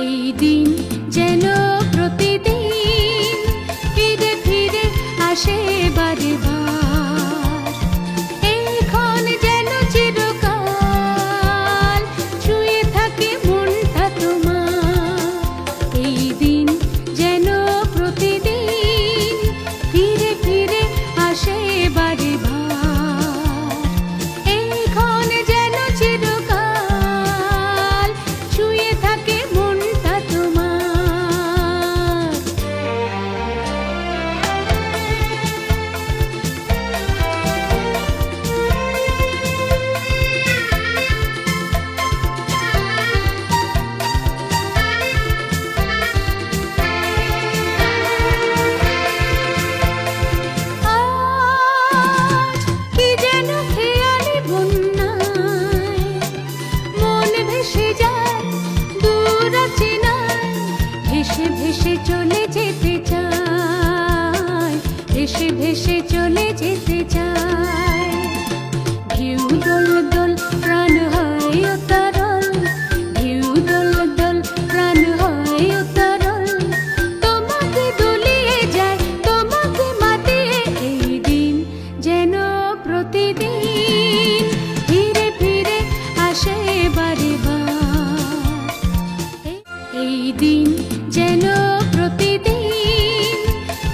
এই দিন যেন প্রতিদিন ফিরে ফিরে আসে বারে বার। এই ক্ষণ যেন চিরকাল ছুঁয়ে থাকে মনটা তোমার। এই দিন যেন প্রতিদিন ফিরে ফিরে আসে বারে বার। এই ক্ষণ যেন চিরকাল ছুঁয়ে থাকে মনটা তোমার। আজ কি যেন খেয়ালি বন্যায় মন ভেসে যায় দূর অচেনায়। ভেসে ভেসে চলে যেতে চায়, ভেসে ভেসে চলে যেতে চায়। ঢেউ দোল দোল প্রাণ হয় উত্তরল, ঢেউ দোল দোল প্রাণ হয় উত্তরল। তোমাকে দুলিয়ে যায়, তোমাকে মাতিয়ে। এই দিন যেন প্রতিদিন ফিরে ফিরে আসে বারে বার। এই দিন যেন প্রতিদিন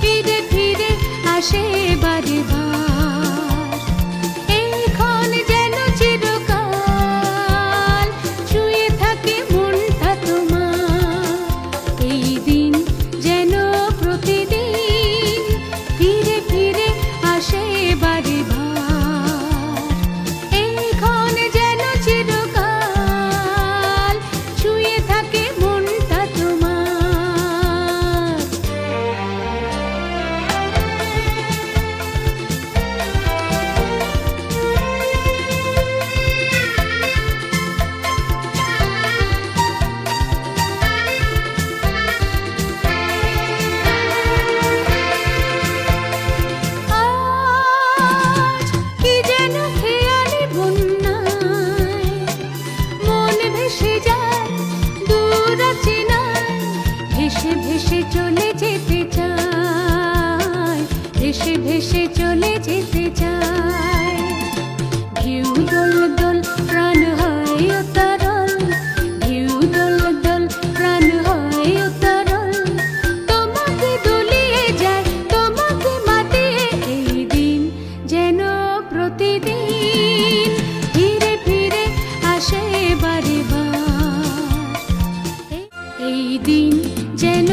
ফিরে ফিরে আসে বারে বার। এই ক্ষণ যেন চিরকাল ছুঁয়ে থাকে মনটা তোমার। এই দিন যেন প্রতিদিন ফিরে ফিরে আসে বারে বার। এই ক্ষণ যেন চিরকাল ছুঁয়ে থাকে মনটা তোমার। আজ কি যেন খেয়ালি বন্যায় মন ভেসে যায় দূর অচেনায়। ভেসে ভেসে চলে যেতে চায়, ভেসে ভেসে চলে যেতে চায়। ঢেউ দোল দোল প্রাণ হয় উত্তরল, ঢেউ দোল দোল প্রাণ হয় উত্তরল। তোমাকে দুলিয়ে যায়, তোমাকে মাতিয়ে। এই দিন যেন প্রতিদিন ফিরে ফিরে আসে বারে বার। এই দিন যেন